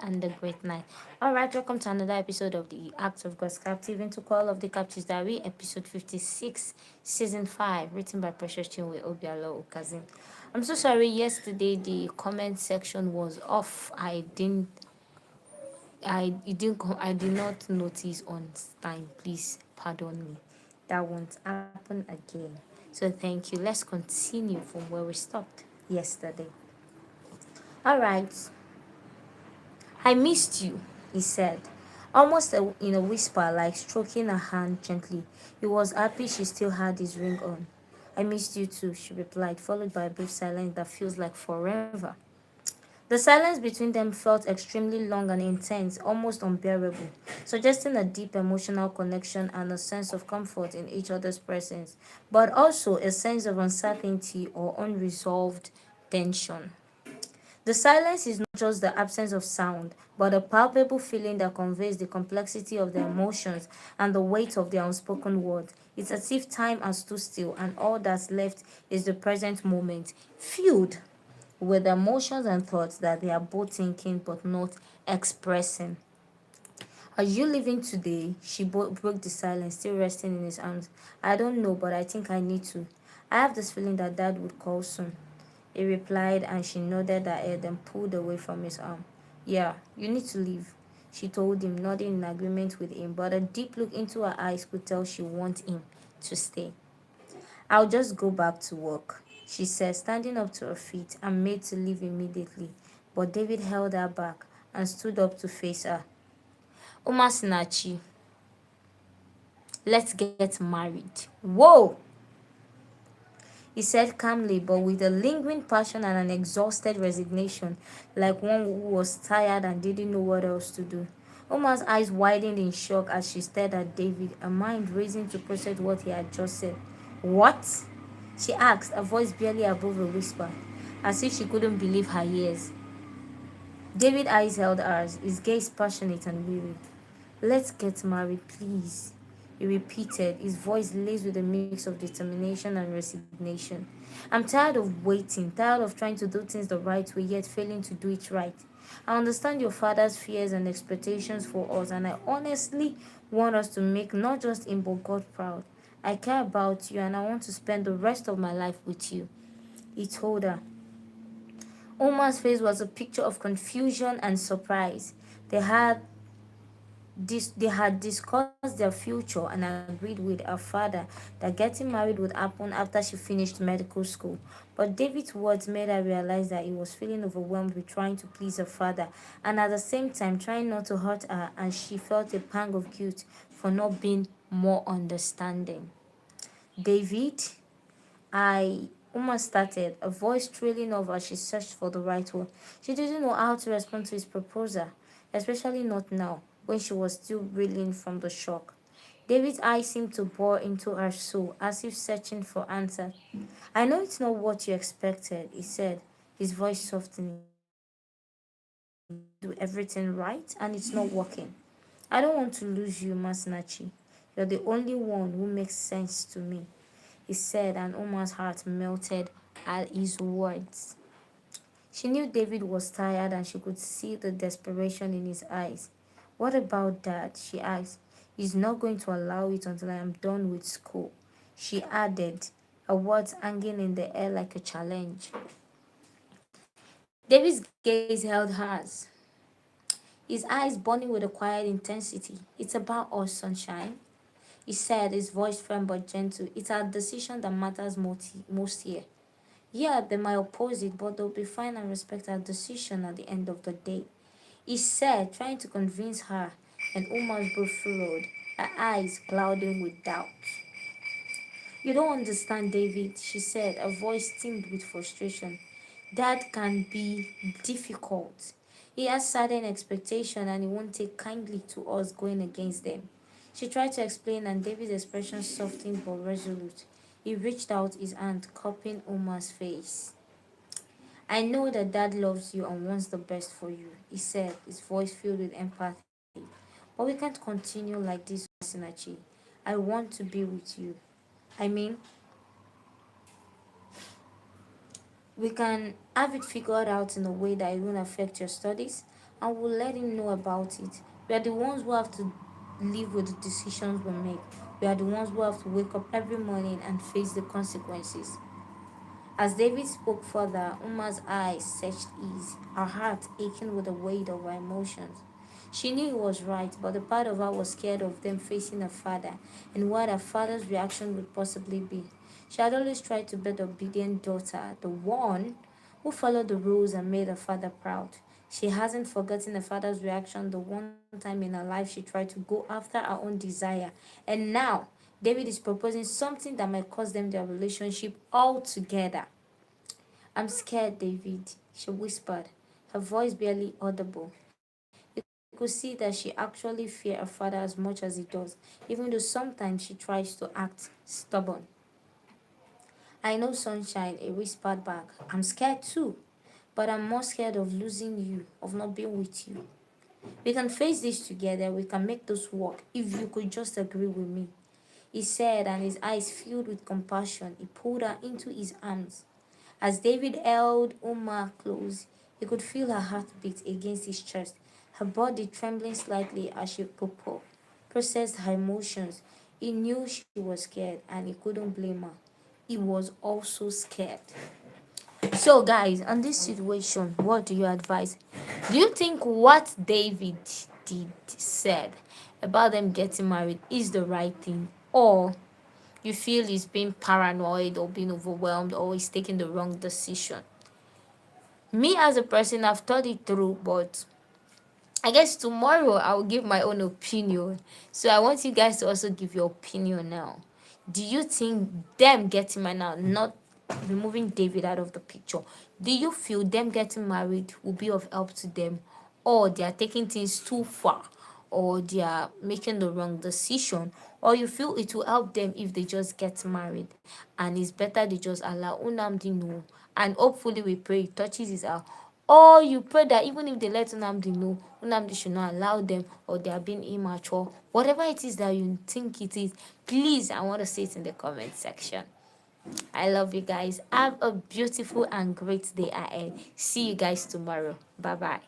and a great night. All right, welcome to another episode of the Acts of God's Captive into Call of the Captives Diary, episode 56, season 5, written by Precious Chinwe Obialor-Ukazim. I'm so sorry, yesterday the comment section was off. I did not notice on time. Please pardon me. That won't happen again. So thank you. Let's continue from where we stopped yesterday. All right. I missed you, he said, almost in a whisper, like stroking her hand gently. He was happy she still had his ring on. I missed you too, she replied, followed by a brief silence that feels like forever. The silence between them felt extremely long and intense, almost unbearable, suggesting a deep emotional connection and a sense of comfort in each other's presence, but also a sense of uncertainty or unresolved tension. The silence is not just the absence of sound, but a palpable feeling that conveys the complexity of their emotions and the weight of their unspoken words. It's as if time has stood still and all that's left is the present moment, filled with emotions and thoughts that they are both thinking but not expressing. Are you leaving today? She broke the silence, still resting in his arms. I don't know, but I think I need to. I have this feeling that Dad would call soon. He replied, and she nodded her head and pulled away from his arm. Yeah, you need to leave, she told him, nodding in agreement with him, but a deep look into her eyes could tell she wanted him to stay. I'll just go back to work, she said, standing up to her feet and made to leave immediately. But David held her back and stood up to face her. Uma Sinachi, let's get married. Whoa! He said calmly, but with a lingering passion and an exhausted resignation, like one who was tired and didn't know what else to do. Omar's eyes widened in shock as she stared at David, her mind racing to process what he had just said. What? She asked, a voice barely above a whisper, as if she couldn't believe her ears. David's eyes held hers, his gaze passionate and weary. Let's get married, please, he repeated, his voice laced with a mix of determination and resignation. I'm tired of waiting, tired of trying to do things the right way, yet failing to do it right. I understand your father's fears and expectations for us, and I honestly want us to make not just him but God proud. I care about you, and I want to spend the rest of my life with you, he told her. Omar's face was a picture of confusion and surprise. They had they had discussed their future and agreed with her father that getting married would happen after she finished medical school. But David's words made her realize that he was feeling overwhelmed with trying to please her father and at the same time trying not to hurt her, and she felt a pang of guilt for not being more understanding. David, I almost started, a voice trailing off as she searched for the right word. She didn't know how to respond to his proposal, especially not now, when she was still reeling from the shock. David's eyes seemed to bore into her soul, as if searching for answers. I know it's not what you expected, he said, his voice softening. Do everything right, and it's not working. I don't want to lose you, Masnachi. You're the only one who makes sense to me, he said, and Omar's heart melted at his words. She knew David was tired and she could see the desperation in his eyes. What about that? She asked. He's not going to allow it until I am done with school, she added, her words hanging in the air like a challenge. David's gaze held hers, his eyes burning with a quiet intensity. It's about us, sunshine, he said, his voice firm but gentle. It's our decision that matters most here. Yeah, they might oppose it, but they'll be fine and respect our decision at the end of the day, he said, trying to convince her, and Umar's brow furrowed, her eyes clouding with doubt. You don't understand, David, she said, her voice tinged with frustration. That can be difficult. He has certain expectations and he won't take kindly to us going against them. She tried to explain, and David's expression softened but resolute. He reached out his hand, cupping Umar's face. I know that Dad loves you and wants the best for you, he said, his voice filled with empathy. But we can't continue like this, Masinachi. I want to be with you. I mean, we can have it figured out in a way that it won't affect your studies. and we'll let him know about it. We are the ones who have to live with the decisions we make. We are the ones who have to wake up every morning and face the consequences. As David spoke further, Uma's eyes searched his, her heart aching with the weight of her emotions. She knew he was right, but a part of her was scared of them facing her father and what her father's reaction would possibly be. She had always tried to be the obedient daughter, the one who followed the rules and made her father proud. She hasn't forgotten her father's reaction the one time in her life she tried to go after her own desire. And now, David is proposing something that might cost them their relationship altogether. I'm scared, David, she whispered, her voice barely audible. You could see that she actually feared her father as much as he does, even though sometimes she tries to act stubborn. I know, sunshine, he whispered back. I'm scared too, but I'm more scared of losing you, of not being with you. We can face this together, we can make this work if you could just agree with me. He said, and his eyes filled with compassion. He pulled her into his arms. As David held Uma close, he could feel her heartbeat against his chest, her body trembling slightly as she processed her emotions. He knew she was scared and he couldn't blame her. He was also scared. So, guys, on this situation, what do you advise? Do you think what David said about them getting married is the right thing, or you feel he's being paranoid or being overwhelmed or he's taking the wrong decision? Me as a person, I've thought it through, but I guess tomorrow I will give my own opinion. So I want you guys to also give your opinion now. Do you think them getting married now, not removing David out of the picture, do you feel them getting married will be of help to them, or they are taking things too far, or they are making the wrong decision, or you feel it will help them if they just get married and it's better they just allow Unamdi know, and hopefully we pray it touches his heart, or you pray that even if they let Unamdi know, Unamdi should not allow them, or they are being immature. Whatever it is that you think it is, please, I want to see it in the comment section. I love you guys. Have a beautiful and great day ahead. See you guys tomorrow. Bye bye.